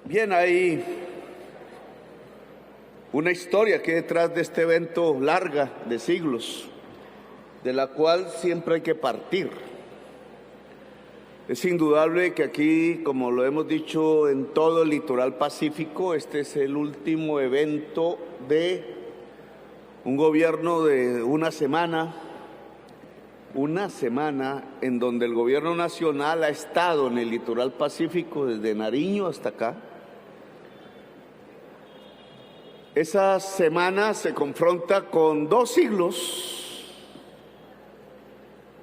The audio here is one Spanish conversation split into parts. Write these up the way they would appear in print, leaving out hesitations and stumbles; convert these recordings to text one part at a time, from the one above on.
Bien, hay una historia que hay detrás de este evento larga de siglos, de la cual siempre hay que partir. Es indudable que aquí, como lo hemos dicho en todo el litoral pacífico, este es el último evento de un gobierno de una semana en donde el gobierno nacional ha estado en el litoral pacífico desde Nariño hasta acá. Esa semana se confronta con 2 siglos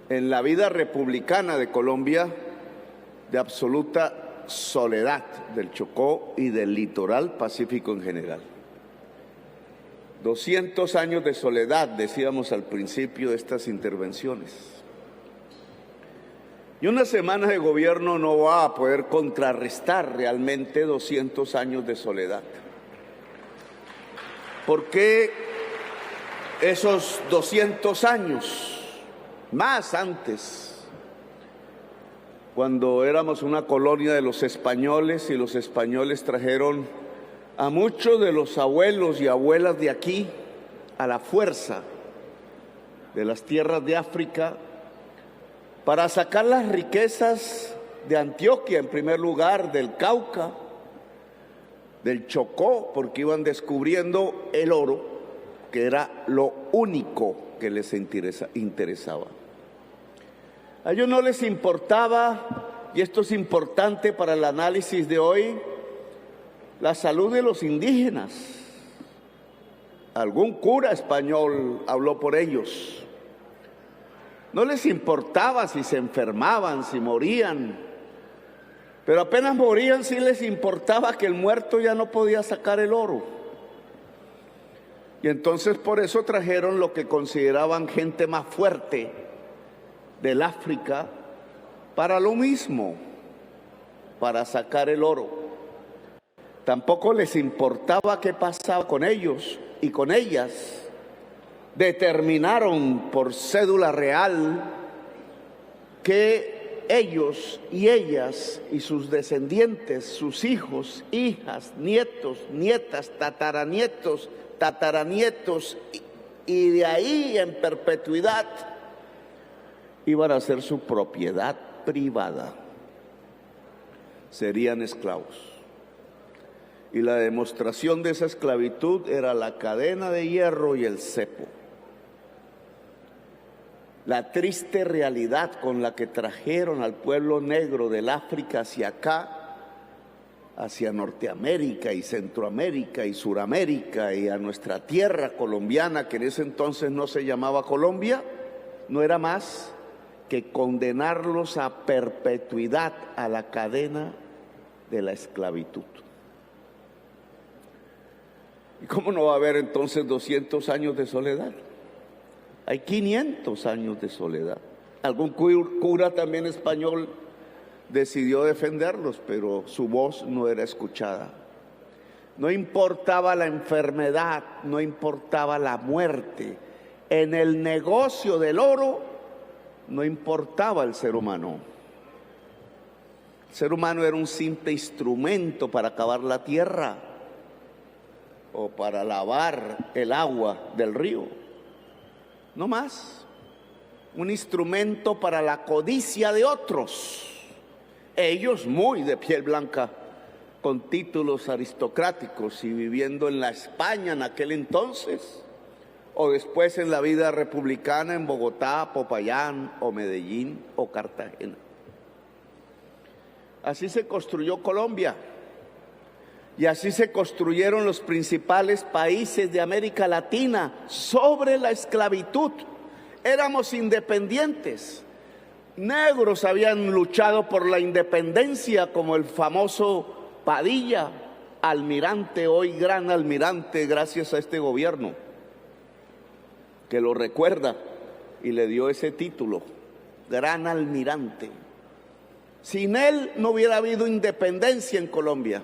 en la vida republicana de Colombia de absoluta soledad del Chocó y del litoral pacífico en general. 200 años de soledad, decíamos al principio de estas intervenciones. Y una semana de gobierno no va a poder contrarrestar realmente 200 años de soledad. ¿Por qué esos 200 años, más antes, cuando éramos una colonia de los españoles y los españoles trajeron a muchos de los abuelos y abuelas de aquí a la fuerza de las tierras de África para sacar las riquezas de Antioquia, en primer lugar, del Cauca, del Chocó, porque iban descubriendo el oro, que era lo único que les interesaba. A ellos no les importaba, y esto es importante para el análisis de hoy, la salud de los indígenas. Algún cura español habló por ellos. No les importaba si se enfermaban, si morían, pero apenas morían sí les importaba que el muerto ya no podía sacar el oro. Y entonces por eso trajeron lo que consideraban gente más fuerte del África para lo mismo, para sacar el oro. Tampoco les importaba qué pasaba con ellos y con ellas. Determinaron por cédula real que ellos y ellas y sus descendientes, sus hijos, hijas, nietos, nietas, tataranietos, y de ahí en perpetuidad iban a ser su propiedad privada. Serían esclavos. Y la demostración de esa esclavitud era la cadena de hierro y el cepo. La triste realidad con la que trajeron al pueblo negro del África hacia acá, hacia Norteamérica y Centroamérica y Suramérica y a nuestra tierra colombiana, que en ese entonces no se llamaba Colombia, no era más que condenarlos a perpetuidad a la cadena de la esclavitud. ¿Y cómo no va a haber entonces 200 años de soledad? Hay 500 años de soledad. Algún cura también español decidió defenderlos, pero su voz no era escuchada. No importaba la enfermedad, no importaba la muerte. En el negocio del oro no importaba el ser humano. El ser humano era un simple instrumento para cavar la tierra o para lavar el agua del río. No más, un instrumento para la codicia de otros, ellos muy de piel blanca, con títulos aristocráticos y viviendo en la España en aquel entonces, o después en la vida republicana en Bogotá, Popayán, o Medellín, o Cartagena. Así se construyó Colombia. Y así se construyeron los principales países de América Latina sobre la esclavitud. Éramos independientes. Negros habían luchado por la independencia, como el famoso Padilla, almirante, hoy gran almirante gracias a este gobierno, que lo recuerda y le dio ese título, gran almirante. Sin él no hubiera habido independencia en Colombia,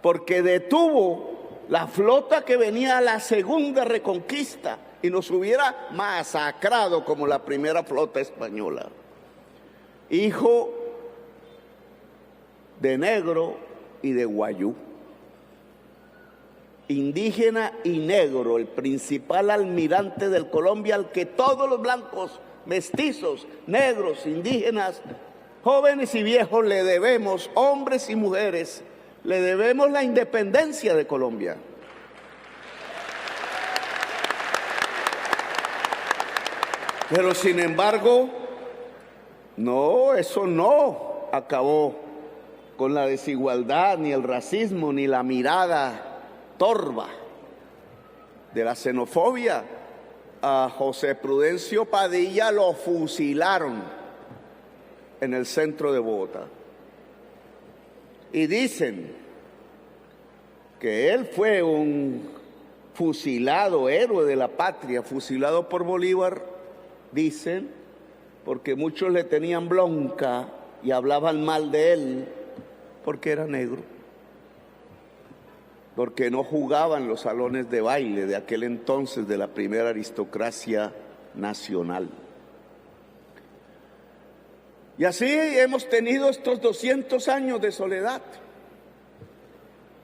porque detuvo la flota que venía a la segunda reconquista y nos hubiera masacrado como la primera flota española. Hijo de negro, y de Guayú. Indígena y negro, el principal almirante del Colombia al que todos los blancos, mestizos, negros, indígenas, jóvenes y viejos le debemos, hombres y mujeres, le debemos la independencia de Colombia. Pero sin embargo, no, eso no acabó con la desigualdad, ni el racismo, ni la mirada torva de la xenofobia. A José Prudencio Padilla lo fusilaron en el centro de Bogotá. Y dicen que él fue un fusilado, héroe de la patria, fusilado por Bolívar, dicen, porque muchos le tenían bronca y hablaban mal de él porque era negro, porque no jugaba en los salones de baile de aquel entonces de la primera aristocracia nacional. Y así hemos tenido estos 200 años de soledad.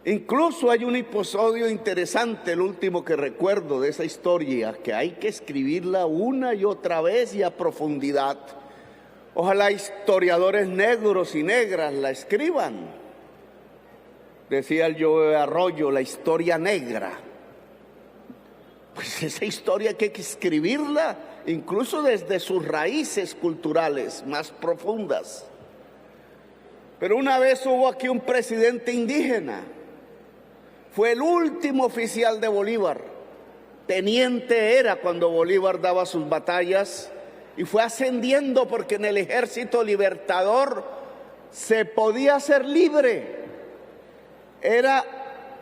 Incluso hay un episodio interesante, el último que recuerdo de esa historia, que hay que escribirla una y otra vez y a profundidad. Ojalá historiadores negros y negras la escriban. Decía el Joe Arroyo, la historia negra. Pues esa historia hay que escribirla incluso desde sus raíces culturales más profundas. Pero una vez hubo aquí un presidente indígena. Fue el último oficial de Bolívar. Teniente era cuando Bolívar daba sus batallas y fue ascendiendo porque en el Ejército Libertador se podía ser libre. Era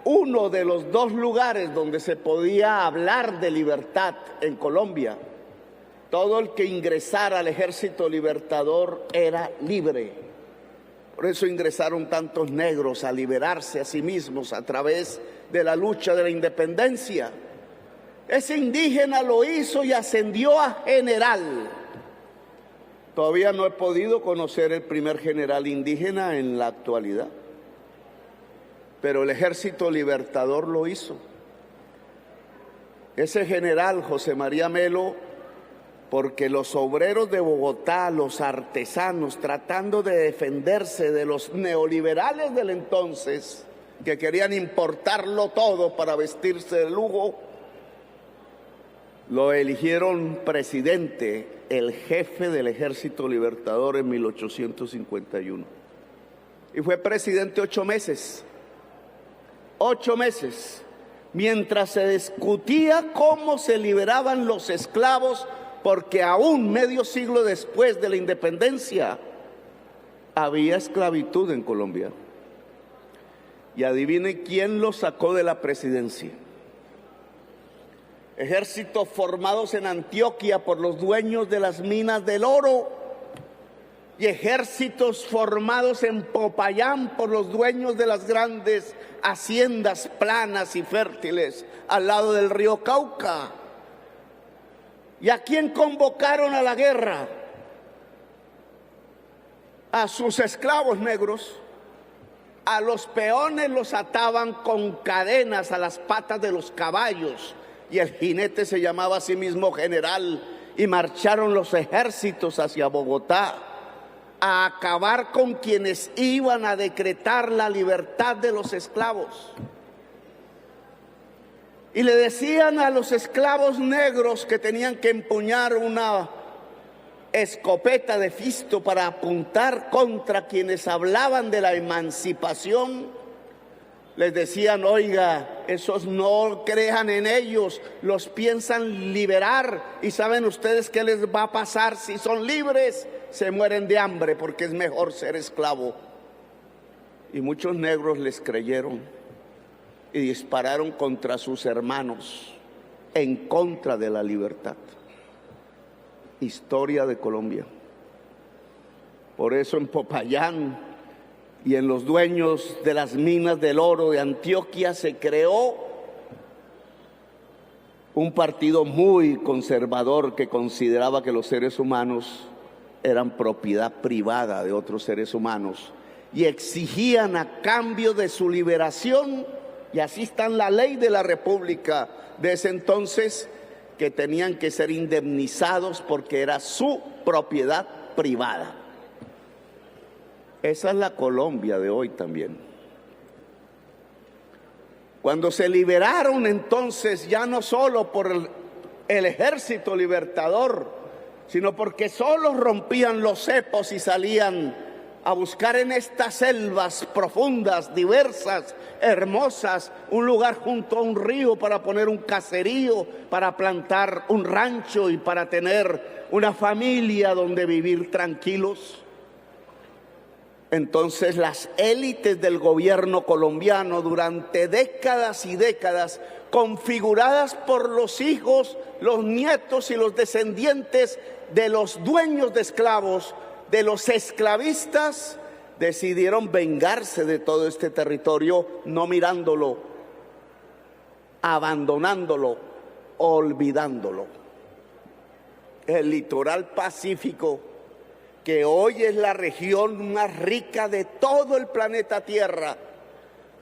uno de los 2 lugares donde se podía hablar de libertad en Colombia. Todo el que ingresara al Ejército Libertador era libre. Por eso ingresaron tantos negros a liberarse a sí mismos a través de la lucha de la independencia. Ese indígena lo hizo y ascendió a general. Todavía no he podido conocer el primer general indígena en la actualidad, pero el Ejército Libertador lo hizo. Ese general José María Melo, porque los obreros de Bogotá, los artesanos, tratando de defenderse de los neoliberales del entonces, que querían importarlo todo para vestirse de lujo, lo eligieron presidente, el jefe del Ejército Libertador en 1851. Y fue presidente 8 meses. 8 meses, mientras se discutía cómo se liberaban los esclavos, porque aún medio siglo después de la independencia había esclavitud en Colombia. Y adivine quién lo sacó de la presidencia. Ejércitos formados en Antioquia por los dueños de las minas del oro y ejércitos formados en Popayán por los dueños de las grandes haciendas planas y fértiles al lado del río Cauca. ¿Y a quién convocaron a la guerra? A sus esclavos negros. A los peones los ataban con cadenas a las patas de los caballos y el jinete se llamaba a sí mismo general, y marcharon los ejércitos hacia Bogotá a acabar con quienes iban a decretar la libertad de los esclavos. Y le decían a los esclavos negros que tenían que empuñar una escopeta de fisto para apuntar contra quienes hablaban de la emancipación. Les decían: oiga, esos no crean en ellos, los piensan liberar, y ¿saben ustedes qué les va a pasar si son libres? Se mueren de hambre, porque es mejor ser esclavo. Y muchos negros les creyeron y dispararon contra sus hermanos en contra de la libertad. Historia de Colombia. Por eso en Popayán y en los dueños de las minas del oro de Antioquia se creó un partido muy conservador que consideraba que los seres humanos eran propiedad privada de otros seres humanos, y exigían a cambio de su liberación, y así está en la ley de la República de ese entonces, que tenían que ser indemnizados porque era su propiedad privada. Esa es la Colombia de hoy también. Cuando se liberaron entonces, ya no solo por el ejército libertador, sino porque solo rompían los cepos y salían a buscar en estas selvas profundas, diversas, hermosas, un lugar junto a un río para poner un caserío, para plantar un rancho y para tener una familia donde vivir tranquilos. Entonces las élites del gobierno colombiano durante décadas y décadas, configuradas por los hijos, los nietos y los descendientes de los dueños de esclavos, de los esclavistas, decidieron vengarse de todo este territorio, no mirándolo, abandonándolo, olvidándolo. El litoral pacífico, que hoy es la región más rica de todo el planeta Tierra,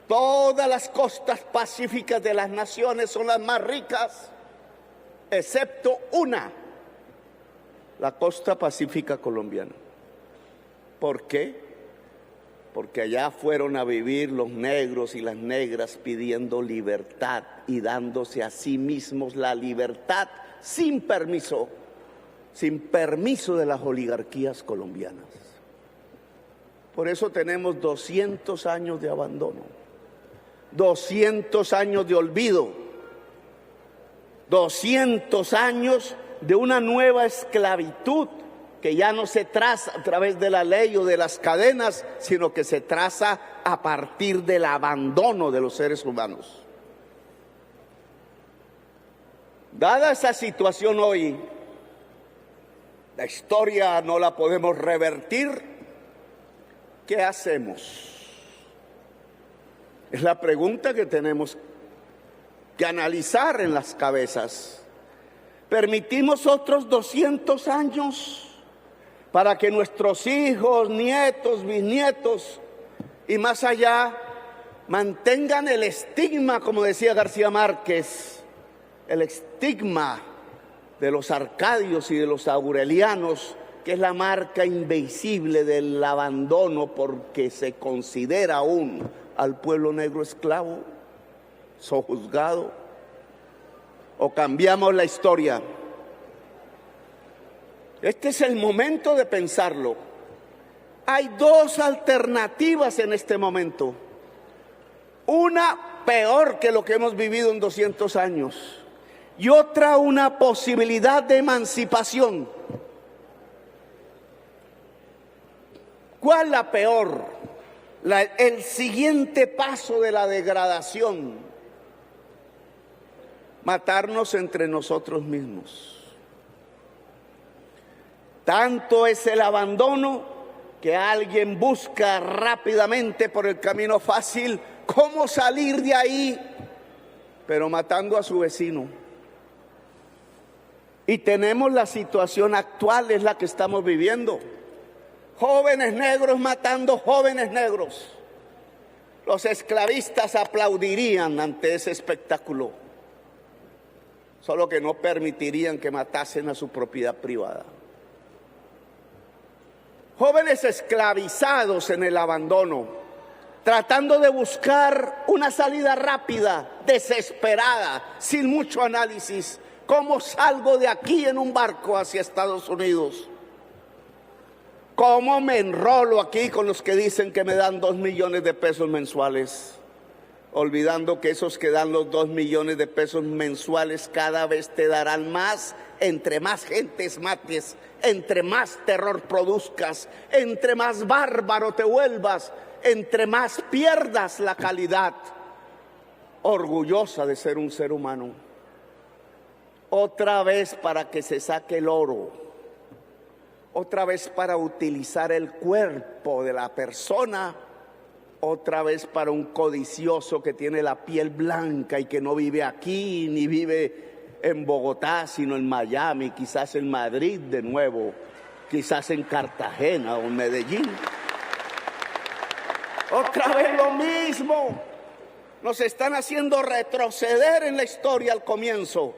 todas las costas pacíficas de las naciones son las más ricas, excepto una, la costa pacífica colombiana. ¿Por qué? Porque allá fueron a vivir los negros y las negras pidiendo libertad y dándose a sí mismos la libertad sin permiso de las oligarquías colombianas. Por eso tenemos 200 años de abandono, 200 años de olvido, 200 años de una nueva esclavitud que ya no se traza a través de la ley o de las cadenas, sino que se traza a partir del abandono de los seres humanos. Dada esa situación hoy, la historia no la podemos revertir. ¿Qué hacemos? Es la pregunta que tenemos que analizar en las cabezas. ¿Permitimos otros 200 años para que nuestros hijos, nietos, bisnietos y más allá mantengan el estigma, como decía García Márquez, el estigma de los arcadios y de los aurelianos, que es la marca invisible del abandono porque se considera aún al pueblo negro esclavo, sojuzgado? ¿O cambiamos la historia? Este es el momento de pensarlo. Hay dos alternativas en este momento. Una peor que lo que hemos vivido en 200 años y otra una posibilidad de emancipación. ¿Cuál la peor? El siguiente paso de la degradación. Matarnos entre nosotros mismos. Tanto es el abandono que alguien busca rápidamente por el camino fácil cómo salir de ahí, pero matando a su vecino. Y tenemos la situación actual, es la que estamos viviendo. Jóvenes negros matando jóvenes negros. Los esclavistas aplaudirían ante ese espectáculo, solo que no permitirían que matasen a su propiedad privada. Jóvenes esclavizados en el abandono, tratando de buscar una salida rápida, desesperada, sin mucho análisis. ¿Cómo salgo de aquí en un barco hacia Estados Unidos? ¿Cómo me enrolo aquí con los que dicen que me dan 2 millones de pesos mensuales? Olvidando que esos que dan los 2 millones de pesos mensuales cada vez te darán más, entre más gentes mates, entre más terror produzcas, entre más bárbaro te vuelvas, entre más pierdas la calidad orgullosa de ser un ser humano. Otra vez para que se saque el oro, otra vez para utilizar el cuerpo de la persona, otra vez para un codicioso que tiene la piel blanca y que no vive aquí ni vive en Bogotá, sino en Miami, quizás en Madrid de nuevo, quizás en Cartagena o en Medellín. Otra vez lo mismo. Nos están haciendo retroceder en la historia al comienzo.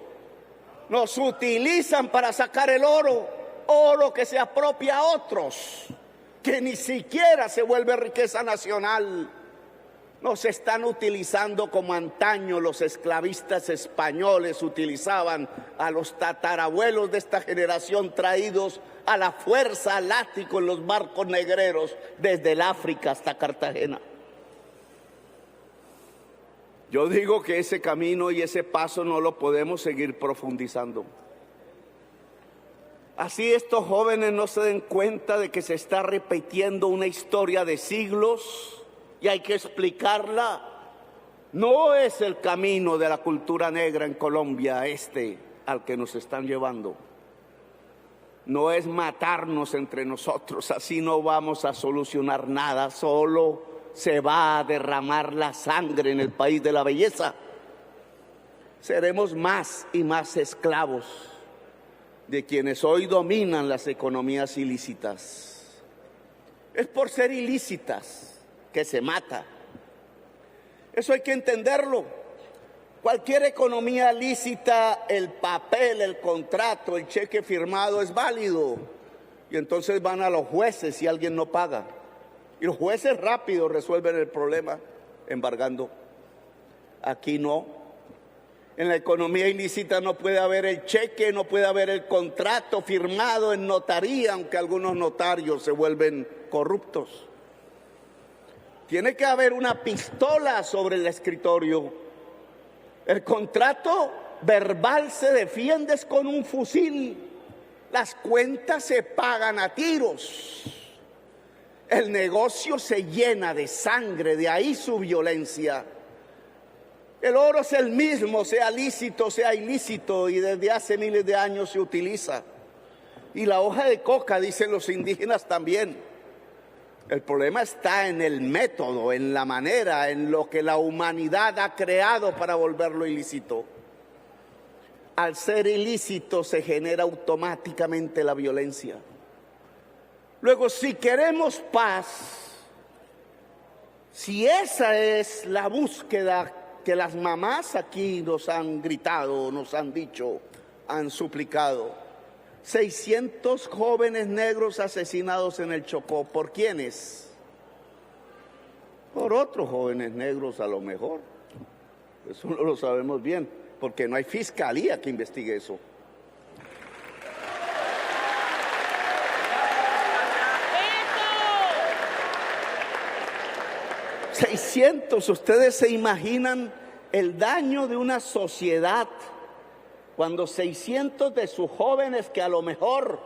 Nos utilizan para sacar el oro que se apropia a otros, que ni siquiera se vuelve riqueza nacional. Nos están utilizando como antaño los esclavistas españoles utilizaban a los tatarabuelos de esta generación traídos a la fuerza al látigo en los barcos negreros desde el África hasta Cartagena. Yo digo que ese camino y ese paso no lo podemos seguir profundizando. Así estos jóvenes no se den cuenta de que se está repitiendo una historia de siglos y hay que explicarla. No es el camino de la cultura negra en Colombia al que nos están llevando. No es matarnos entre nosotros, así no vamos a solucionar nada, solo se va a derramar la sangre en el país de la belleza. Seremos más y más esclavos de quienes hoy dominan las economías ilícitas. Es por ser ilícitas que se mata. Eso hay que entenderlo. Cualquier economía lícita, el papel, el contrato, el cheque firmado es válido. Y entonces van a los jueces si alguien no paga. Y los jueces rápido resuelven el problema embargando. Aquí no. En la economía ilícita no puede haber el cheque, no puede haber el contrato firmado en notaría, aunque algunos notarios se vuelven corruptos. Tiene que haber una pistola sobre el escritorio. El contrato verbal se defiende con un fusil. Las cuentas se pagan a tiros. El negocio se llena de sangre, de ahí su violencia. El oro es el mismo, sea lícito, sea ilícito, y desde hace miles de años se utiliza. Y la hoja de coca, dicen los indígenas también. El problema está en el método, en la manera, en lo que la humanidad ha creado para volverlo ilícito. Al ser ilícito se genera automáticamente la violencia. Luego, si queremos paz, si esa es la búsqueda que las mamás aquí nos han gritado, nos han dicho, han suplicado, 600 jóvenes negros asesinados en el Chocó, ¿por quiénes? Por otros jóvenes negros a lo mejor, eso no lo sabemos bien, porque no hay fiscalía que investigue eso. 600, ¿ustedes se imaginan el daño de una sociedad cuando 600 de sus jóvenes que a lo mejor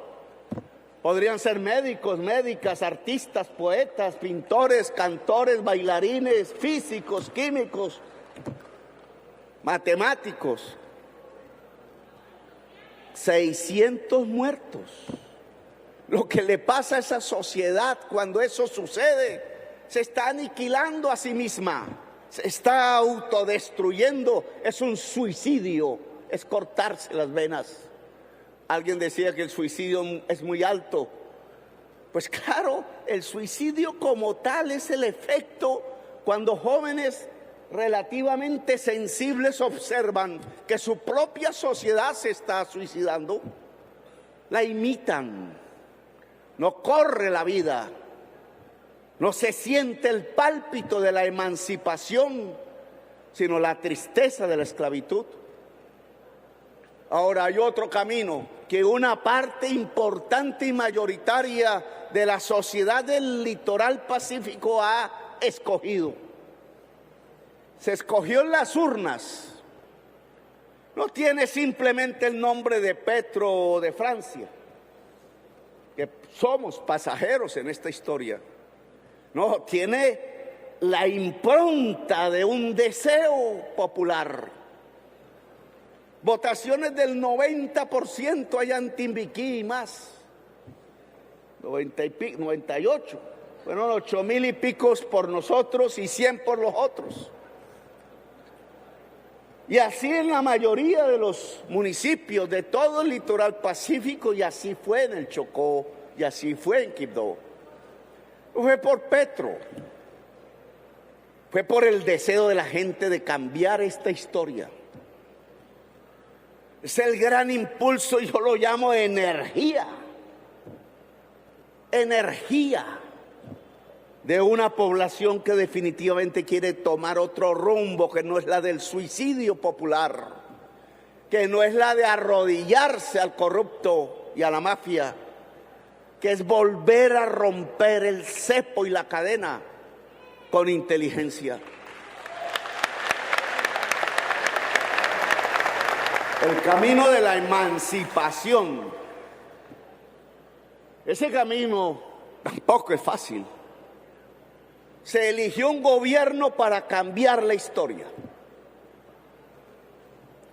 podrían ser médicos, médicas, artistas, poetas, pintores, cantores, bailarines, físicos, químicos, matemáticos, 600 muertos? Lo que le pasa a esa sociedad cuando eso sucede, se está aniquilando a sí misma, se está autodestruyendo, es un suicidio, es cortarse las venas. Alguien decía que el suicidio es muy alto. Pues claro, el suicidio como tal es el efecto cuando jóvenes relativamente sensibles observan que su propia sociedad se está suicidando, la imitan, no corre la vida. No se siente el pálpito de la emancipación, sino la tristeza de la esclavitud. Ahora hay otro camino que una parte importante y mayoritaria de la sociedad del litoral pacífico ha escogido. Se escogió en las urnas. No tiene simplemente el nombre de Petro o de Francia, que somos pasajeros en esta historia. No, tiene la impronta de un deseo popular. Votaciones del 90% allá en Timbiquí y más. 98. Fueron 8,000 y picos por nosotros y 100 por los otros. Y así en la mayoría de los municipios de todo el litoral pacífico, y así fue en el Chocó, y así fue en Quibdó. Fue por Petro. Fue por el deseo de la gente de cambiar esta historia. Es el gran impulso, yo lo llamo energía. Energía de una población que definitivamente quiere tomar otro rumbo, que no es la del suicidio popular, que no es la de arrodillarse al corrupto y a la mafia, que es volver a romper el cepo y la cadena con inteligencia. El camino de la emancipación. Ese camino tampoco es fácil. Se eligió un gobierno para cambiar la historia.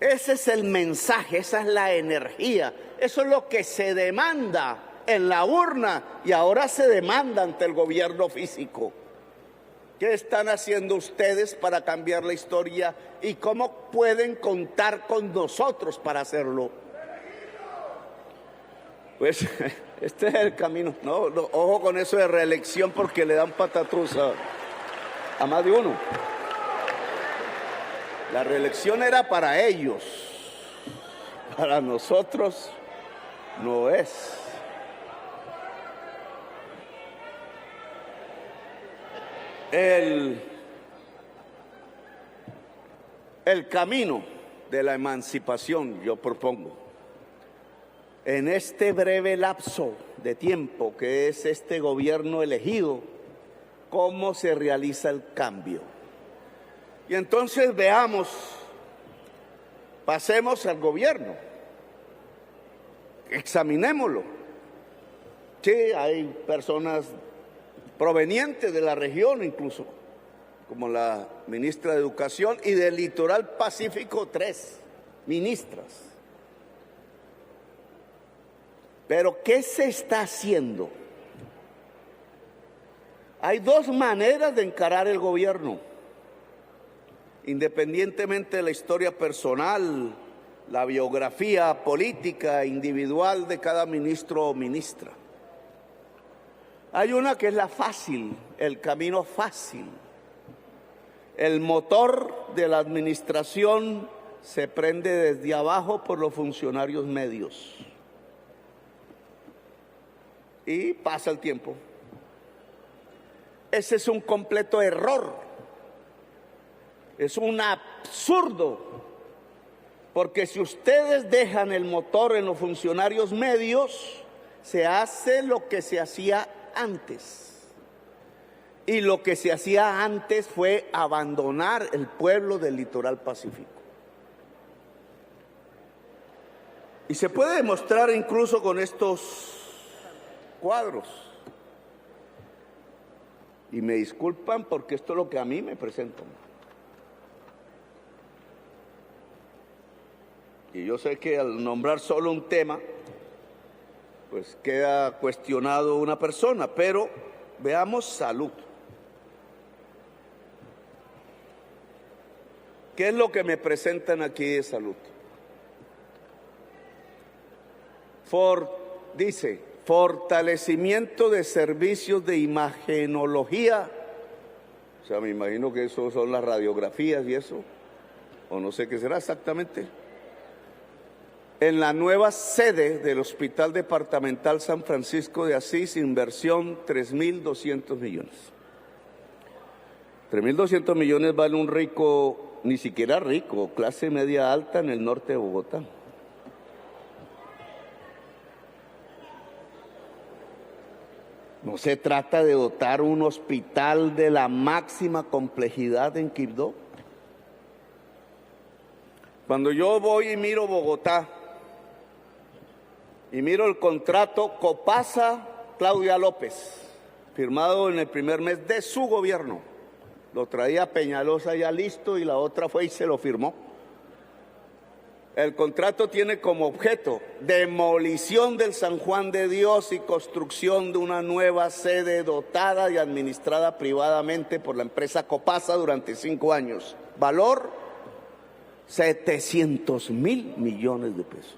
Ese es el mensaje, esa es la energía, eso es lo que se demanda en la urna y ahora se demanda ante el gobierno físico. ¿Qué están haciendo ustedes para cambiar la historia y cómo pueden contar con nosotros para hacerlo? Pues este es el camino. No, ojo con eso de reelección porque le dan patatús a más de uno. La reelección era para ellos, para nosotros no es. El camino de la emancipación, yo propongo, en este breve lapso de tiempo que es este gobierno elegido, cómo se realiza el cambio. Y entonces veamos, pasemos al gobierno, examinémoslo. Sí, hay personas provenientes de la región incluso, como la ministra de Educación, y del Litoral Pacífico 3 ministras. Pero ¿qué se está haciendo? Hay dos maneras de encarar el gobierno, independientemente de la historia personal, la biografía política individual de cada ministro o ministra. Hay una que es la fácil, el camino fácil. El motor de la administración se prende desde abajo por los funcionarios medios. Y pasa el tiempo. Ese es un completo error. Es un absurdo. Porque si ustedes dejan el motor en los funcionarios medios, se hace lo que se hacía antes. Y lo que se hacía antes fue abandonar el pueblo del Litoral Pacífico. Y se puede demostrar incluso con estos cuadros. Y me disculpan porque esto es lo que a mí me presentan. Y yo sé que al nombrar solo un tema, pues queda cuestionado una persona, pero veamos salud. ¿Qué es lo que me presentan aquí de salud? Dice, fortalecimiento de servicios de imagenología. O sea, me imagino que eso son las radiografías y eso, o no sé qué será exactamente. En la nueva sede del Hospital Departamental San Francisco de Asís, inversión 3.200 millones. 3.200 millones vale un rico, ni siquiera rico, clase media alta en el norte de Bogotá. No se trata de dotar un hospital de la máxima complejidad en Quibdó. Cuando yo voy y miro Bogotá, y miro el contrato Copasa Claudia López, firmado en el primer mes de su gobierno. Lo traía Peñalosa ya listo y la otra fue y se lo firmó. El contrato tiene como objeto demolición del San Juan de Dios y construcción de una nueva sede dotada y administrada privadamente por la empresa Copasa durante 5 años. Valor 700.000 millones de pesos.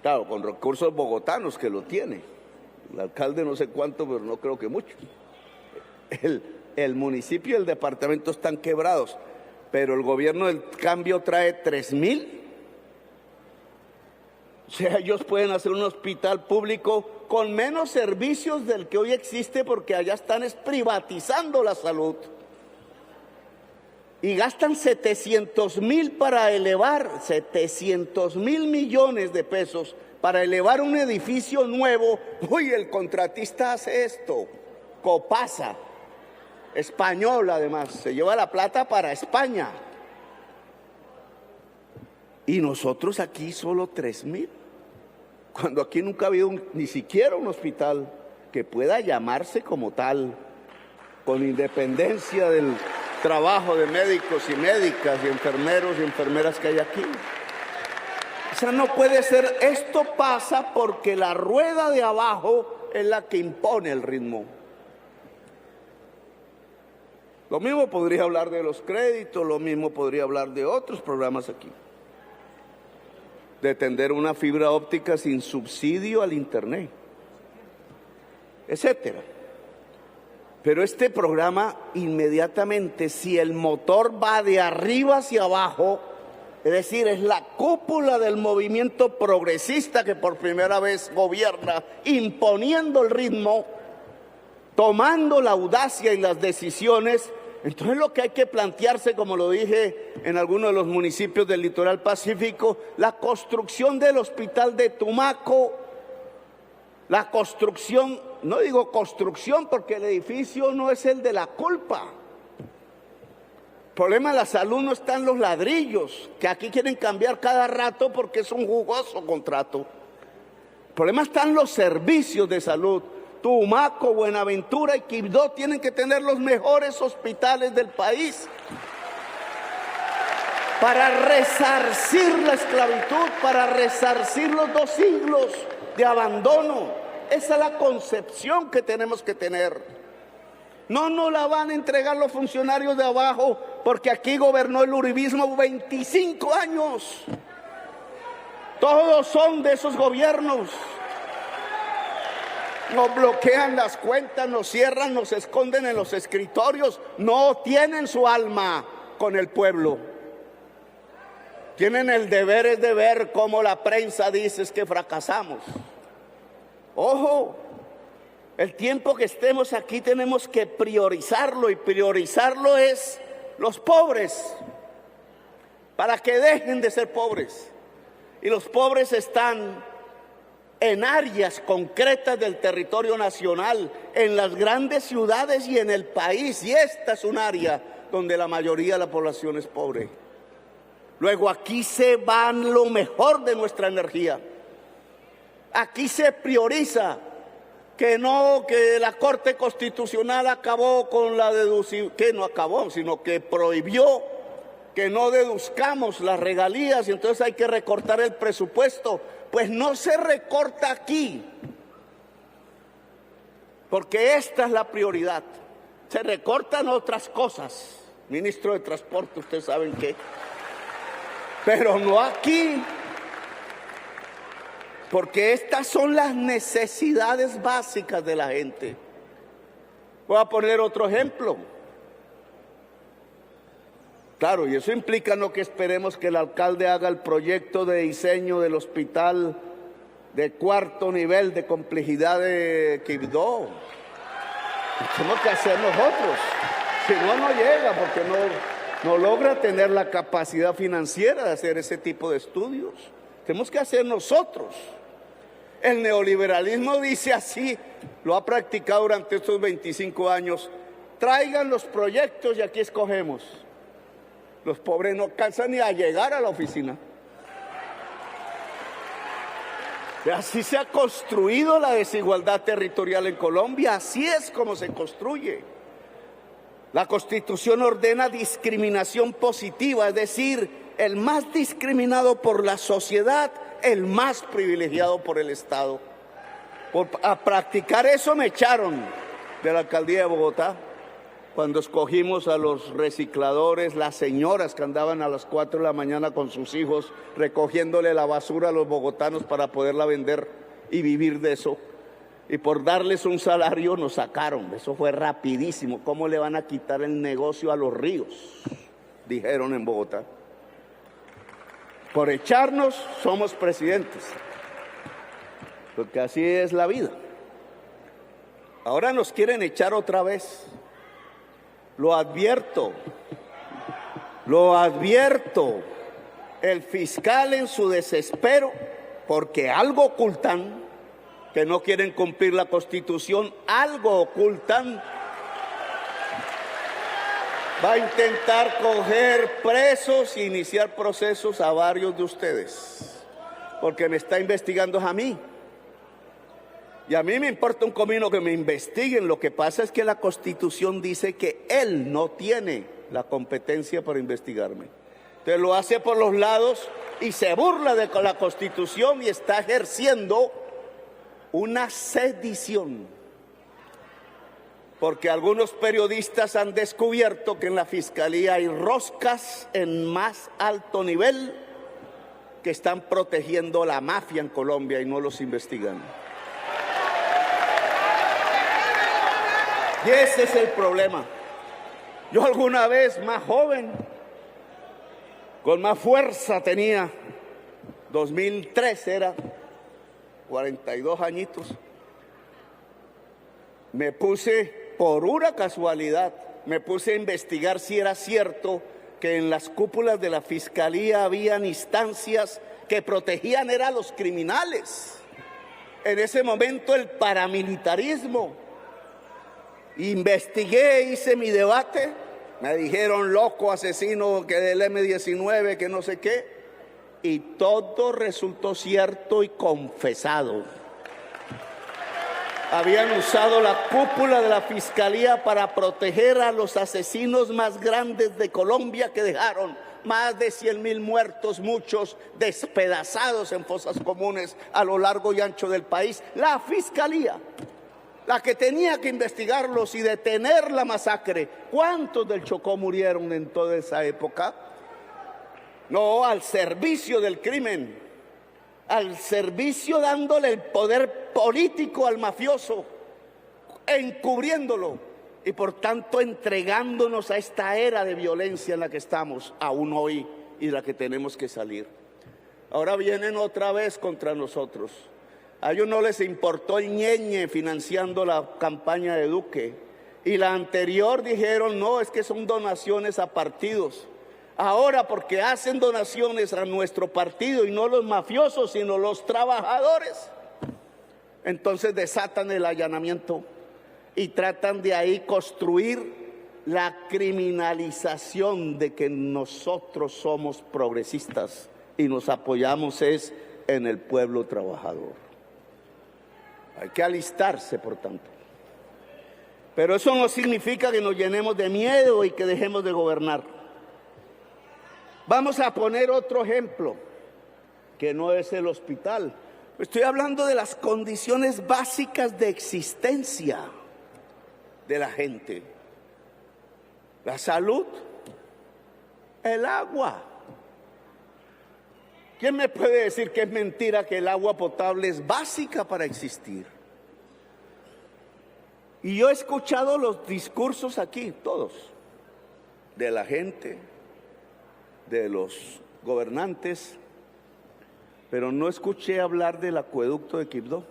Claro, con recursos bogotanos que lo tiene. El alcalde no sé cuánto, pero no creo que mucho. el municipio y el departamento están quebrados, pero el gobierno del cambio trae 3,000. O sea, ellos pueden hacer un hospital público con menos servicios del que hoy existe, porque allá están privatizando la salud. Y gastan 700,000 para elevar, 700,000 millones de pesos para elevar un edificio nuevo. Uy, el contratista hace esto, Copasa, español además, se lleva la plata para España. Y nosotros aquí solo 3,000, cuando aquí nunca ha habido ni siquiera un hospital que pueda llamarse como tal, con independencia del trabajo de médicos y médicas y enfermeros y enfermeras que hay aquí. O sea, no puede ser. Esto pasa porque la rueda de abajo es la que impone el ritmo. Lo mismo podría hablar de los créditos, lo mismo podría hablar de otros programas aquí. De tender una fibra óptica sin subsidio al internet, etcétera. Pero este programa, inmediatamente, si el motor va de arriba hacia abajo, es decir, es la cúpula del movimiento progresista que por primera vez gobierna, imponiendo el ritmo, tomando la audacia y las decisiones, entonces lo que hay que plantearse, como lo dije en algunos de los municipios del litoral pacífico, la construcción del hospital de Tumaco, la construcción, no digo construcción porque el edificio no es el de la culpa. El problema de la salud no está en los ladrillos, que aquí quieren cambiar cada rato porque es un jugoso contrato. El problema está en los servicios de salud. Tumaco, Buenaventura y Quibdó tienen que tener los mejores hospitales del país para resarcir la esclavitud, para resarcir los 2 siglos de abandono. Esa es la concepción que tenemos que tener. No nos la van a entregar los funcionarios de abajo, porque aquí gobernó el uribismo 25 años. Todos son de esos gobiernos. Nos bloquean las cuentas, nos cierran, nos esconden en los escritorios. No tienen su alma con el pueblo. Tienen el deber es de ver cómo la prensa dice que fracasamos. Ojo, el tiempo que estemos aquí tenemos que priorizarlo, y priorizarlo es los pobres, para que dejen de ser pobres. Y los pobres están en áreas concretas del territorio nacional, en las grandes ciudades y en el país, y esta es un área donde la mayoría de la población es pobre. Luego aquí se van lo mejor de nuestra energía. Aquí se prioriza que la Corte Constitucional acabó con la deducibilidad, que no acabó, sino que prohibió que no deduzcamos las regalías, y entonces hay que recortar el presupuesto. Pues no se recorta aquí, porque esta es la prioridad. Se recortan otras cosas, ministro de Transporte, ustedes saben qué, pero no aquí. Porque estas son las necesidades básicas de la gente. Voy a poner otro ejemplo. Claro, y eso implica no que esperemos que el alcalde haga el proyecto de diseño del hospital de 4º nivel de complejidad de Quibdó. Tenemos que hacer nosotros. Si no, no llega, porque no logra tener la capacidad financiera de hacer ese tipo de estudios. Tenemos que hacer nosotros. El neoliberalismo dice así, lo ha practicado durante estos 25 años. Traigan los proyectos y aquí escogemos. Los pobres no alcanzan ni a llegar a la oficina. Y así se ha construido la desigualdad territorial en Colombia. Así es como se construye. La Constitución ordena discriminación positiva, es decir, el más discriminado por la sociedad, el más privilegiado por el Estado. A practicar eso me echaron de la alcaldía de Bogotá, cuando escogimos a los recicladores, las señoras que andaban a las 4 de la mañana con sus hijos recogiéndole la basura a los bogotanos para poderla vender y vivir de eso. y por darles un salario nos sacaron. Eso fue rapidísimo. ¿Cómo le van a quitar el negocio a los ríos?, dijeron en Bogotá. Por echarnos somos presidentes, porque así es la vida. Ahora nos quieren echar otra vez. Lo advierto. El fiscal, en su desespero, porque algo ocultan, que no quieren cumplir la Constitución, algo ocultan, va a intentar coger presos e iniciar procesos a varios de ustedes, porque me está investigando a mí. Y a mí me importa un comino que me investiguen. Lo que pasa es que la Constitución dice que él no tiene la competencia para investigarme. Entonces lo hace por los lados y se burla de la Constitución y está ejerciendo una sedición. Porque algunos periodistas han descubierto que en la Fiscalía hay roscas en más alto nivel que están protegiendo la mafia en Colombia y no los investigan. Y ese es el problema. Yo alguna vez, más joven, con más fuerza tenía, 2003 era, 42 añitos, me puse, por una casualidad, me puse a investigar si era cierto que en las cúpulas de la Fiscalía habían instancias que protegían a los criminales. En ese momento el paramilitarismo. Investigué, hice mi debate, me dijeron loco, asesino, que del M-19, que no sé qué, y todo resultó cierto y confesado. Habían usado la cúpula de la Fiscalía para proteger a los asesinos más grandes de Colombia, que dejaron más de 100.000 muertos, muchos despedazados en fosas comunes a lo largo y ancho del país. La Fiscalía, la que tenía que investigarlos y detener la masacre. ¿Cuántos del Chocó murieron en toda esa época? No, al servicio del crimen, al servicio, dándole el poder político al mafioso, encubriéndolo y por tanto entregándonos a esta era de violencia en la que estamos aún hoy y de la que tenemos que salir. Ahora vienen otra vez contra nosotros. A ellos no les importó el ñeñe financiando la campaña de Duque. Y la anterior dijeron, no, es que son donaciones a partidos. Ahora, porque hacen donaciones a nuestro partido y no los mafiosos, sino los trabajadores, entonces desatan el allanamiento y tratan de ahí construir la criminalización de que nosotros somos progresistas y nos apoyamos es en el pueblo trabajador. Hay que alistarse, por tanto. Pero eso no significa que nos llenemos de miedo y que dejemos de gobernar. Vamos a poner otro ejemplo, que no es el hospital. Estoy hablando de las condiciones básicas de existencia de la gente. La salud, el agua. ¿Quién me puede decir que es mentira que el agua potable es básica para existir? Y yo he escuchado los discursos aquí, todos, de la gente, de los gobernantes, pero no escuché hablar del acueducto de Quibdó.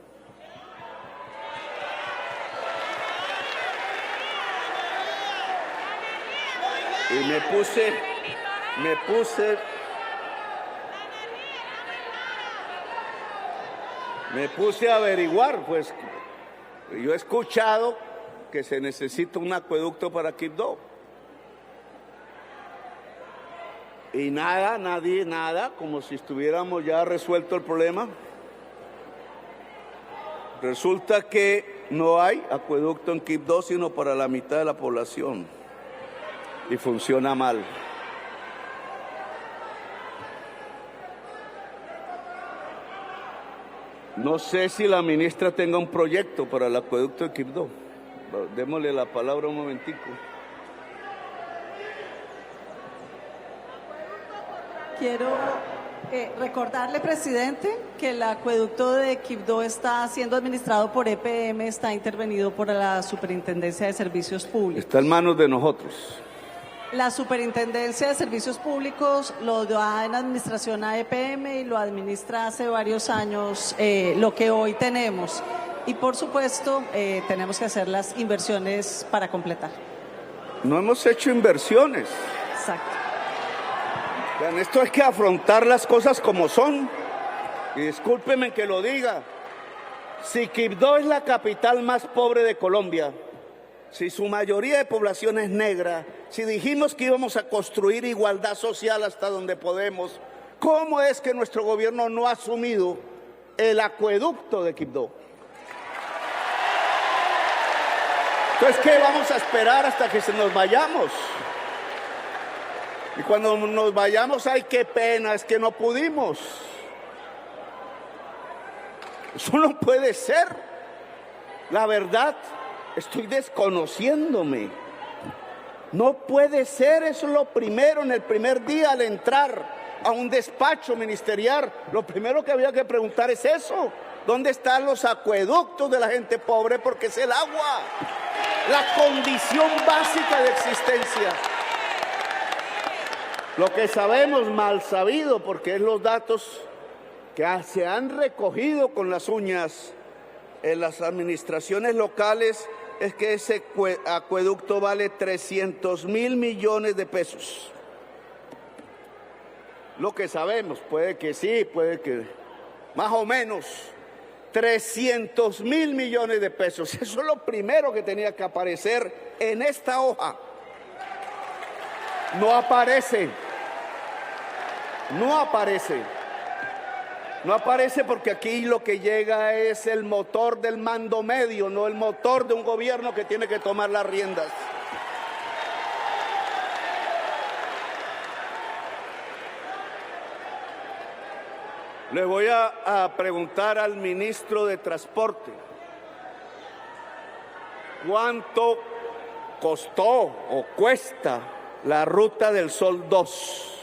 Y me puse a averiguar, pues yo he escuchado que se necesita un acueducto para Quibdó. Y nada, como si estuviéramos ya resuelto el problema. Resulta que no hay acueducto en Quibdó sino para la mitad de la población. Y funciona mal. No sé si la ministra tenga un proyecto para el acueducto de Quibdó. Démosle la palabra un momentico. Quiero Recordarle, presidente, que el acueducto de Quibdó está siendo administrado por EPM, está intervenido por la Superintendencia de Servicios Públicos. Está en manos de nosotros. La Superintendencia de Servicios Públicos lo da en administración a EPM y lo administra hace varios años lo que hoy tenemos. Y por supuesto, tenemos que hacer las inversiones para completar. No hemos hecho inversiones. Exacto. Vean, esto hay que afrontar las cosas como son. Y discúlpeme que lo diga. Si Quibdó es la capital más pobre de Colombia, si su mayoría de población es negra, si dijimos que íbamos a construir igualdad social hasta donde podemos, ¿cómo es que nuestro gobierno no ha asumido el acueducto de Quibdó? Entonces, ¿qué vamos a esperar hasta que nos vayamos? Y cuando nos vayamos, ¡ay, qué pena! Es que no pudimos. Eso no puede ser. La verdad, estoy desconociéndome. No puede ser, eso es lo primero. En el primer día al entrar a un despacho ministerial, lo primero que había que preguntar es eso. ¿Dónde están los acueductos de la gente pobre? Porque es el agua, la condición básica de existencia. Lo que sabemos, mal sabido, porque es los datos que se han recogido con las uñas en las administraciones locales, es que ese acueducto vale 300.000 millones de pesos. Lo que sabemos, puede que sí, puede que más o menos, 300.000 millones de pesos. Eso es lo primero que tenía que aparecer en esta hoja. No aparece. No aparece. No aparece porque aquí lo que llega es el motor del mando medio, no el motor de un gobierno que tiene que tomar las riendas. Le voy a preguntar al ministro de Transporte, ¿cuánto costó o cuesta la Ruta del Sol 2?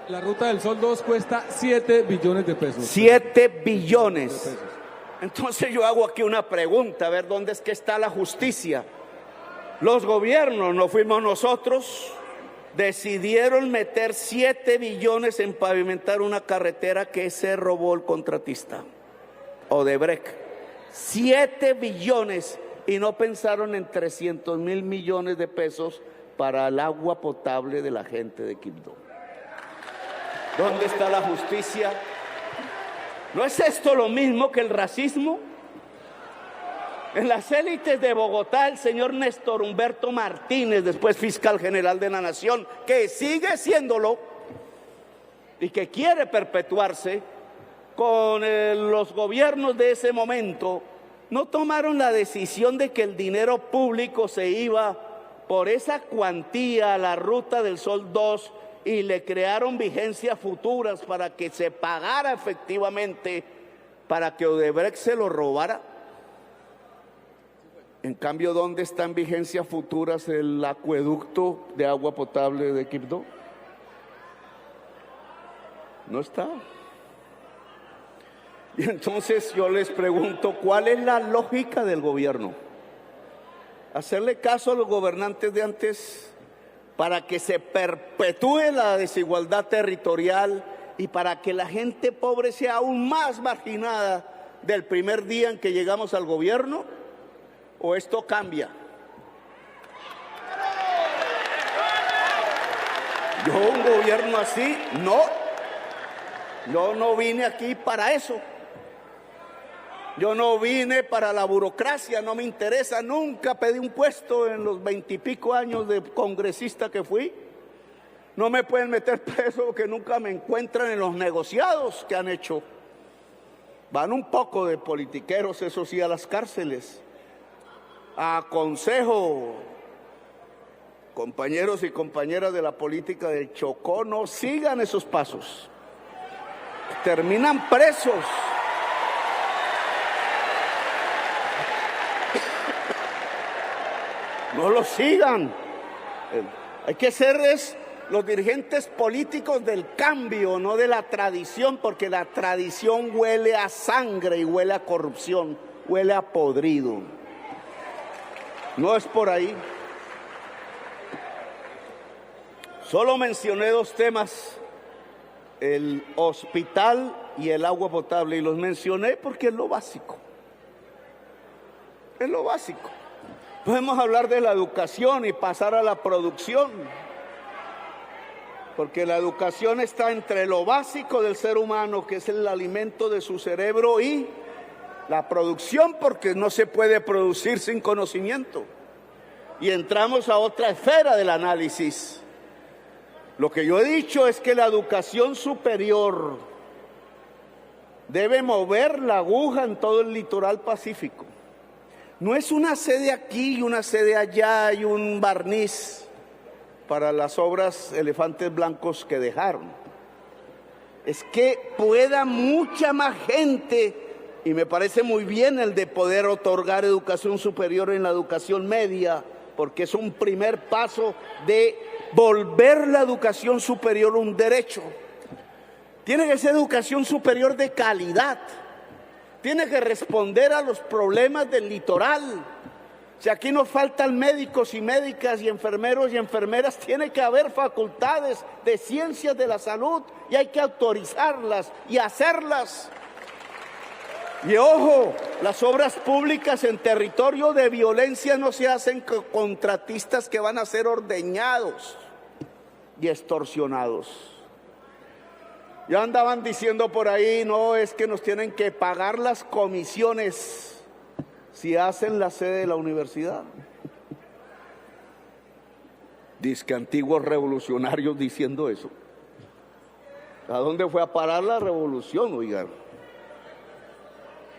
La ruta del Sol 2 cuesta 7 billones de pesos. 7 billones. Entonces yo hago aquí una pregunta, a ver dónde es que está la justicia. Los gobiernos, no fuimos nosotros, decidieron meter 7 billones en pavimentar una carretera que se robó el contratista, Odebrecht. 7 billones y no pensaron en 300.000 millones de pesos para el agua potable de la gente de Quibdó. ¿Dónde está la justicia? ¿No es esto lo mismo que el racismo? En las élites de Bogotá, el señor Néstor Humberto Martínez, después fiscal general de la Nación, que sigue siéndolo y que quiere perpetuarse con los gobiernos de ese momento, no tomaron la decisión de que el dinero público se iba por esa cuantía a la Ruta del Sol 2 y le crearon vigencias futuras para que se pagara efectivamente, para que Odebrecht se lo robara. En cambio, ¿dónde están vigencias futuras el acueducto de agua potable de Quibdó? No está. Y entonces yo les pregunto, ¿cuál es la lógica del gobierno? ¿Hacerle caso a los gobernantes de antes para que se perpetúe la desigualdad territorial y para que la gente pobre sea aún más marginada del primer día en que llegamos al gobierno? ¿O esto cambia? Yo, un gobierno así, no. Yo no vine aquí para eso. Yo no vine para la burocracia, no me interesa, nunca pedí un puesto en los 20 y pico años de congresista que fui. No me pueden meter preso porque nunca me encuentran en los negociados que han hecho. Van un poco de politiqueros, eso sí, a las cárceles. Aconsejo, compañeros y compañeras de la política del Chocó, no sigan esos pasos. Terminan presos. No lo sigan. Hay que ser los dirigentes políticos del cambio, no de la tradición, porque la tradición huele a sangre y huele a corrupción, huele a podrido. No es por ahí. Solo mencioné dos temas, el hospital y el agua potable, y los mencioné porque es lo básico. Es lo básico. Podemos hablar de la educación y pasar a la producción, porque la educación está entre lo básico del ser humano, que es el alimento de su cerebro, y la producción, porque no se puede producir sin conocimiento. Y entramos a otra esfera del análisis. Lo que yo he dicho es que la educación superior debe mover la aguja en todo el litoral pacífico. No es una sede aquí y una sede allá y un barniz para las obras elefantes blancos que dejaron. Es que pueda mucha más gente, y me parece muy bien el de poder otorgar educación superior en la educación media, porque es un primer paso de volver la educación superior un derecho. Tiene que ser educación superior de calidad. Tiene que responder a los problemas del litoral. Si aquí nos faltan médicos y médicas y enfermeros y enfermeras, tiene que haber facultades de ciencias de la salud y hay que autorizarlas y hacerlas. Y ojo, las obras públicas en territorio de violencia no se hacen con contratistas que van a ser ordeñados y extorsionados. Ya andaban diciendo por ahí, no, es que nos tienen que pagar las comisiones si hacen la sede de la universidad. Dizque antiguos revolucionarios diciendo eso. ¿A dónde fue a parar la revolución, oigan?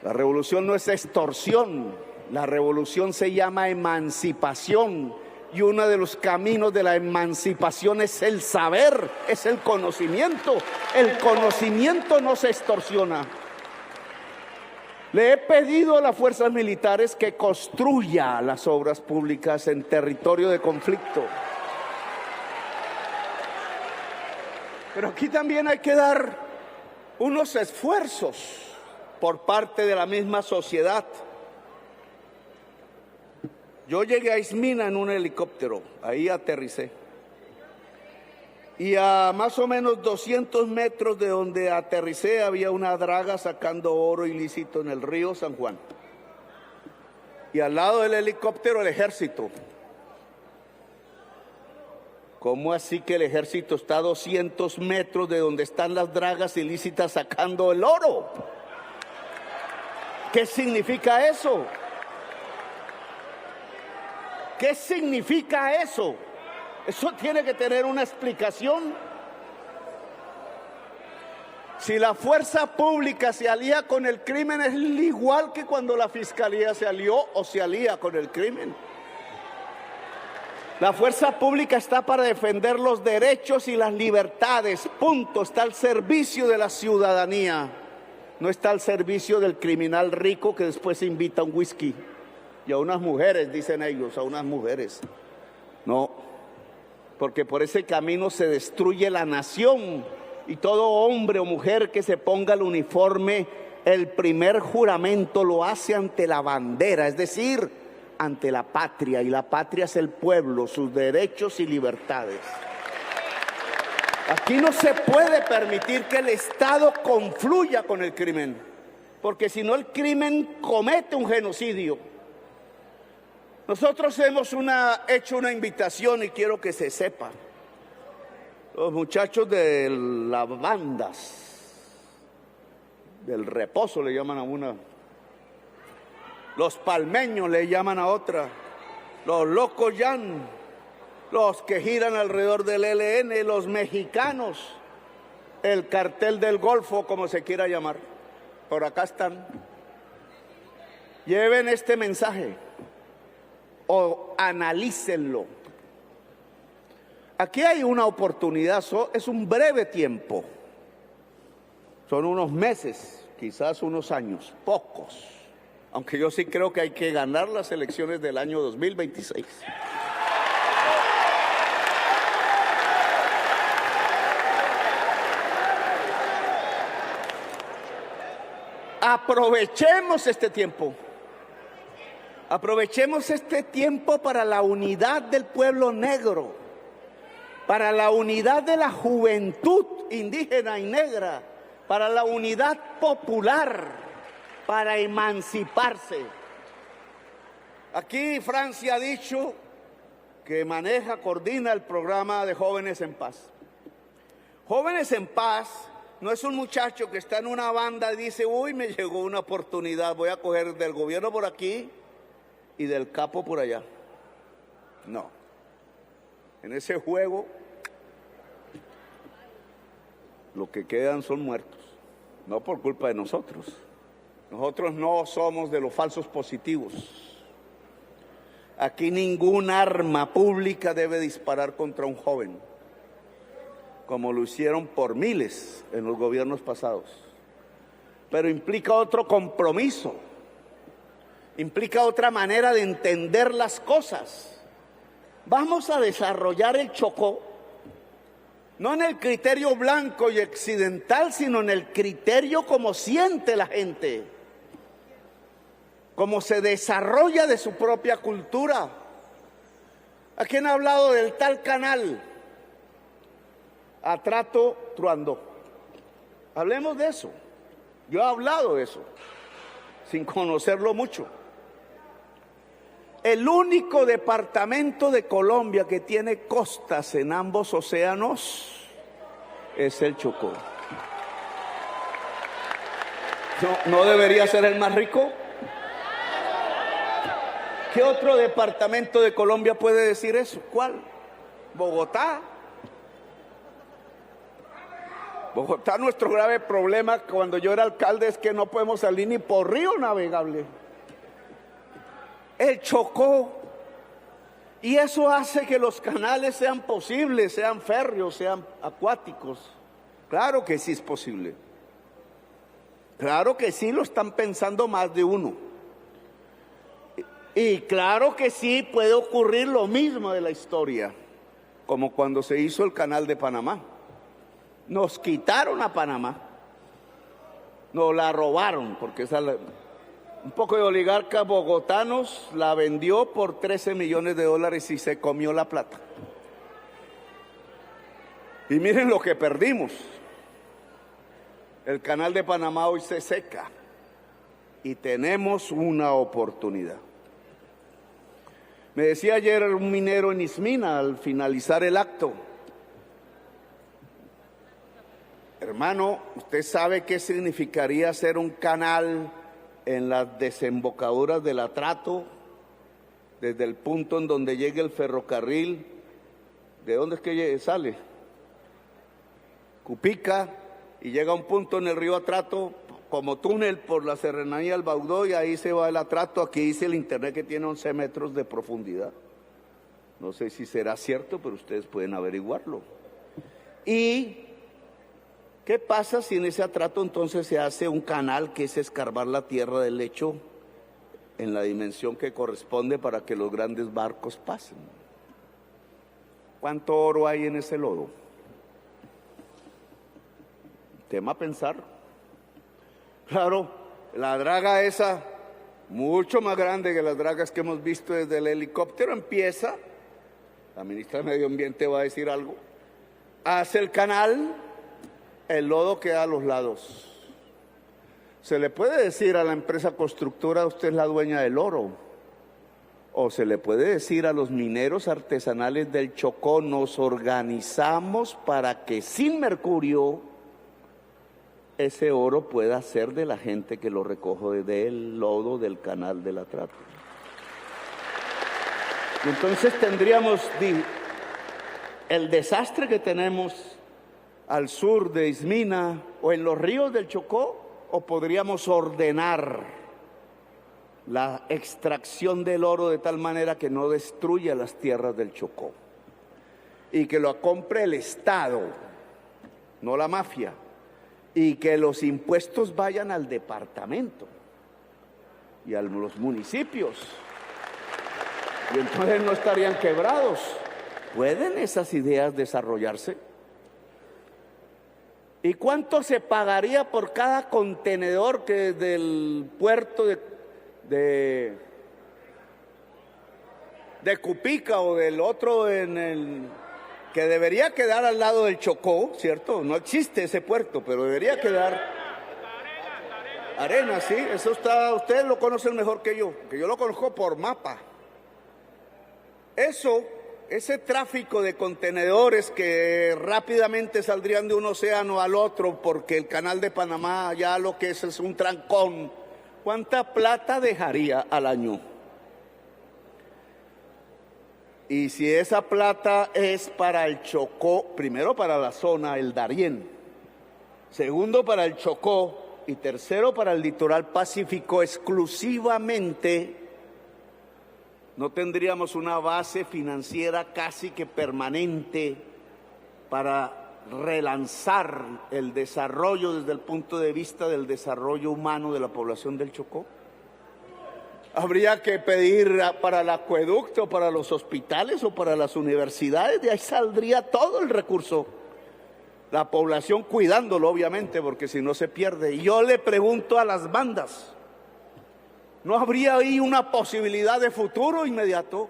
La revolución no es extorsión, la revolución se llama emancipación. Y uno de los caminos de la emancipación es el saber, es el conocimiento. El conocimiento no se extorsiona. Le he pedido a las fuerzas militares que construya las obras públicas en territorio de conflicto. Pero aquí también hay que dar unos esfuerzos por parte de la misma sociedad. Yo llegué a Ismina en un helicóptero, ahí aterricé. Y a más o menos 200 metros de donde aterricé había una draga sacando oro ilícito en el río San Juan. Y al lado del helicóptero el ejército. ¿Cómo así que el ejército está a 200 metros de donde están las dragas ilícitas sacando el oro? ¿Qué significa eso? ¿Qué significa eso? Eso tiene que tener una explicación. Si la fuerza pública se alía con el crimen, es igual que cuando la fiscalía se alió o se alía con el crimen. La fuerza pública está para defender los derechos y las libertades, punto. Está al servicio de la ciudadanía, no está al servicio del criminal rico que después invita a un whisky. Y a unas mujeres, dicen ellos, a unas mujeres. No, porque por ese camino se destruye la nación. Y todo hombre o mujer que se ponga el uniforme, el primer juramento lo hace ante la bandera, es decir, ante la patria. Y la patria es el pueblo, sus derechos y libertades. Aquí no se puede permitir que el Estado confluya con el crimen, porque si no el crimen comete un genocidio. Nosotros hemos hecho una invitación y quiero que se sepa. Los muchachos de las bandas, del Reposo le llaman a una, los palmeños le llaman a otra, los locos yan, los que giran alrededor del ELN, los mexicanos, el cartel del Golfo, como se quiera llamar. Por acá están. Lleven este mensaje o analícenlo. Aquí hay una oportunidad, es un breve tiempo, son unos meses, quizás unos años, pocos, aunque yo sí creo que hay que ganar las elecciones del año 2026. Aprovechemos este tiempo. Aprovechemos este tiempo para la unidad del pueblo negro, para la unidad de la juventud indígena y negra, para la unidad popular, para emanciparse. Aquí Francia ha dicho que maneja, coordina el programa de Jóvenes en Paz. Jóvenes en Paz no es un muchacho que está en una banda y dice, uy, me llegó una oportunidad, voy a coger del gobierno por aquí y del capo por allá. No. En ese juego, lo que quedan son muertos. No por culpa de nosotros. Nosotros no somos de los falsos positivos. Aquí ningún arma pública debe disparar contra un joven, como lo hicieron por miles en los gobiernos pasados. Pero implica otro compromiso, implica otra manera de entender las cosas. Vamos a desarrollar el Chocó, no en el criterio blanco y occidental, sino en el criterio como siente la gente, cómo se desarrolla de su propia cultura. ¿A quién ha hablado del tal canal? Atrato Truandó. Hablemos de eso. Yo he hablado de eso, sin conocerlo mucho. El único departamento de Colombia que tiene costas en ambos océanos es el Chocó. ¿No debería ser el más rico? ¿Qué otro departamento de Colombia puede decir eso? ¿Cuál? Bogotá. Bogotá, nuestro grave problema cuando yo era alcalde es que no podemos salir ni por río navegable. El Chocó. Y eso hace que los canales sean posibles, sean férreos, sean acuáticos. Claro que sí es posible. Claro que sí lo están pensando más de uno. Y claro que sí puede ocurrir lo mismo de la historia, como cuando se hizo el canal de Panamá. Nos quitaron a Panamá, nos la robaron, porque un poco de oligarcas bogotanos la vendió por 13 millones de dólares y se comió la plata. Y miren lo que perdimos. El canal de Panamá hoy se seca y tenemos una oportunidad. Me decía ayer un minero en Ismina al finalizar el acto: hermano, ¿usted sabe qué significaría hacer un canal en las desembocaduras del Atrato, desde el punto en donde llegue el ferrocarril? ¿De dónde es que sale? Cupica, y llega a un punto en el río Atrato, como túnel por la serranía del Baudó, y ahí se va el Atrato. Aquí dice el internet que tiene 11 metros de profundidad. No sé si será cierto, pero ustedes pueden averiguarlo. Y ¿qué pasa si en ese Atrato entonces se hace un canal que es escarbar la tierra del lecho en la dimensión que corresponde para que los grandes barcos pasen? ¿Cuánto oro hay en ese lodo? Tema a pensar. Claro, la draga esa, mucho más grande que las dragas que hemos visto desde el helicóptero, empieza, la ministra de Medio Ambiente va a decir algo, hace el canal, el lodo queda a los lados. Se le puede decir a la empresa constructora: usted es la dueña del oro. O se le puede decir a los mineros artesanales del Chocó: nos organizamos para que sin mercurio ese oro pueda ser de la gente que lo recoge del lodo del canal del Atrato. Y entonces tendríamos el desastre que tenemos al sur de Ismina o en los ríos del Chocó, o podríamos ordenar la extracción del oro de tal manera que no destruya las tierras del Chocó y que lo compre el Estado, no la mafia, y que los impuestos vayan al departamento. y a los municipios. Y entonces no estarían quebrados. ¿Pueden esas ideas desarrollarse? ¿Y cuánto se pagaría por cada contenedor que desde el puerto de Cupica o del otro que debería quedar al lado del Chocó, ¿cierto? No existe ese puerto, pero debería quedar. Arena, sí, eso está, ustedes lo conocen mejor que yo lo conozco por mapa. Ese tráfico de contenedores que rápidamente saldrían de un océano al otro porque el canal de Panamá ya lo que es un trancón, ¿cuánta plata dejaría al año? Y si esa plata es para el Chocó, primero para la zona, el Darién, segundo para el Chocó y tercero para el litoral pacífico exclusivamente, no tendríamos una base financiera casi que permanente para relanzar el desarrollo desde el punto de vista del desarrollo humano de la población del Chocó. Habría que pedir para el acueducto, para los hospitales o para las universidades, de ahí saldría todo el recurso. La población cuidándolo, obviamente, porque si no se pierde. Y yo le pregunto a las bandas, ¿no habría ahí una posibilidad de futuro inmediato?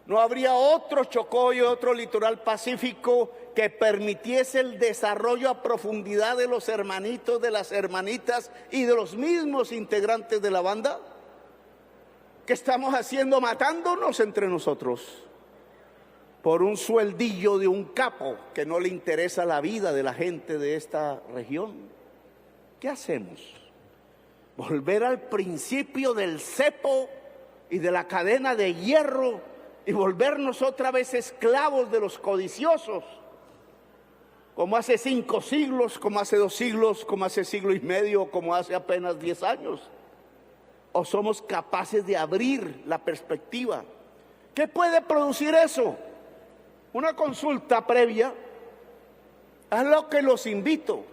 ¿No habría otro Chocó y otro litoral pacífico que permitiese el desarrollo a profundidad de los hermanitos, de las hermanitas y de los mismos integrantes de la banda? ¿Qué estamos haciendo? Matándonos entre nosotros por un sueldillo de un capo que no le interesa la vida de la gente de esta región. ¿Qué hacemos? Volver al principio del cepo y de la cadena de hierro y volvernos otra vez esclavos de los codiciosos, como hace 5 siglos, como hace 2 siglos, como hace siglo y medio, como hace apenas 10 años. ¿O somos capaces de abrir la perspectiva? ¿Qué puede producir eso? Una consulta previa, a lo que los invito.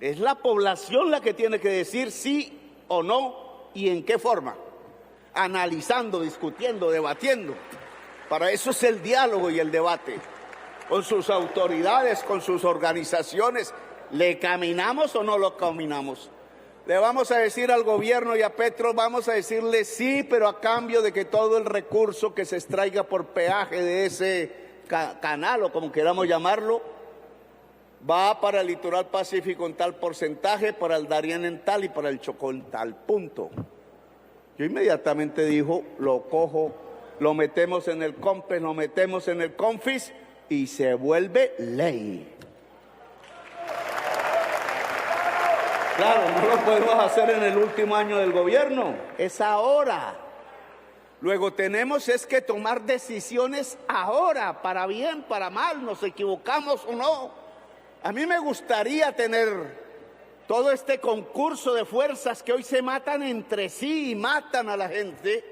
Es la población la que tiene que decir sí o no y en qué forma. Analizando, discutiendo, debatiendo. Para eso es el diálogo y el debate. Con sus autoridades, con sus organizaciones. ¿Le caminamos o no lo caminamos? Le vamos a decir al gobierno y a Petro, vamos a decirle sí, pero a cambio de que todo el recurso que se extraiga por peaje de ese canal, o como queramos llamarlo, va para el litoral pacífico en tal porcentaje, para el Darién en tal y para el Chocó en tal, punto. Yo inmediatamente dijo, lo cojo, lo metemos en el COMPES, lo metemos en el CONFIS y se vuelve ley. Claro, no lo podemos hacer en el último año del gobierno, es ahora. Luego tenemos es que tomar decisiones ahora, para bien, para mal, nos equivocamos o no. A mí me gustaría tener todo este concurso de fuerzas que hoy se matan entre sí y matan a la gente,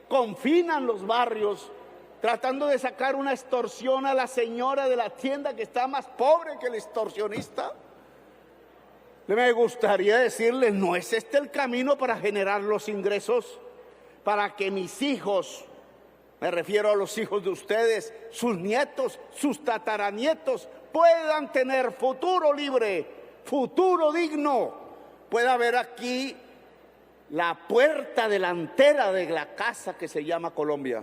confinan los barrios, tratando de sacar una extorsión a la señora de la tienda que está más pobre que el extorsionista. Me gustaría decirle, ¿no es este el camino para generar los ingresos? Para que mis hijos, me refiero a los hijos de ustedes, sus nietos, sus tataranietos, puedan tener futuro libre, futuro digno. Pueda haber aquí la puerta delantera de la casa que se llama Colombia.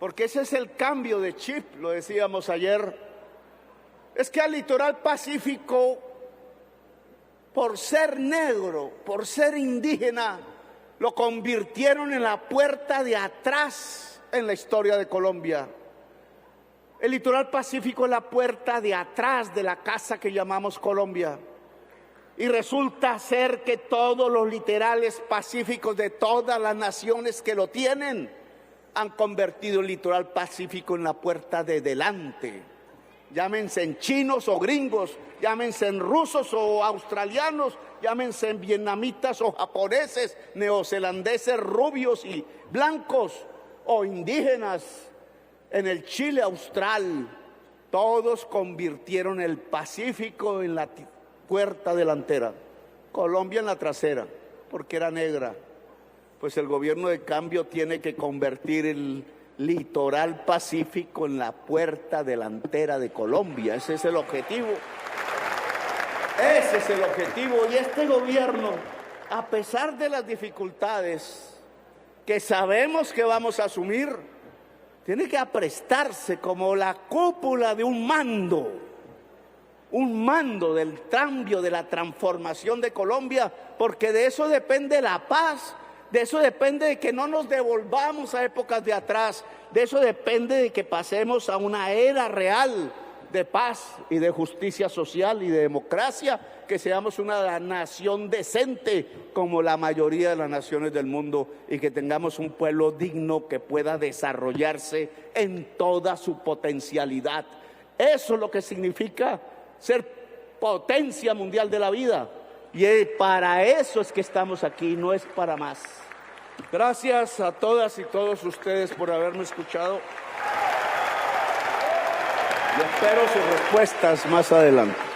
Porque ese es el cambio de chip, lo decíamos ayer. Es que al litoral pacífico, por ser negro, por ser indígena, lo convirtieron en la puerta de atrás en la historia de Colombia. El litoral pacífico es la puerta de atrás de la casa que llamamos Colombia. Y resulta ser que todos los litorales pacíficos de todas las naciones que lo tienen han convertido el litoral pacífico en la puerta de delante. Llámense en chinos o gringos, llámense en rusos o australianos, llámense en vietnamitas o japoneses, neozelandeses rubios y blancos o indígenas en el Chile austral. Todos convirtieron el Pacífico en la puerta delantera, Colombia en la trasera. porque era negra. Pues el gobierno de cambio tiene que convertir el litoral pacífico en la puerta delantera de Colombia. Ese es el objetivo. Ese es el objetivo. Y este gobierno, a pesar de las dificultades que sabemos que vamos a asumir, tiene que aprestarse como la cúpula de un mando del cambio, de la transformación de Colombia, porque de eso depende la paz, de eso depende de que no nos devolvamos a épocas de atrás, de eso depende de que pasemos a una era real de paz y de justicia social y de democracia, que seamos una nación decente como la mayoría de las naciones del mundo y que tengamos un pueblo digno que pueda desarrollarse en toda su potencialidad. Eso es lo que significa ser potencia mundial de la vida, y para eso es que estamos aquí, no es para más. Gracias a todas y todos ustedes por haberme escuchado. Y espero sus respuestas más adelante.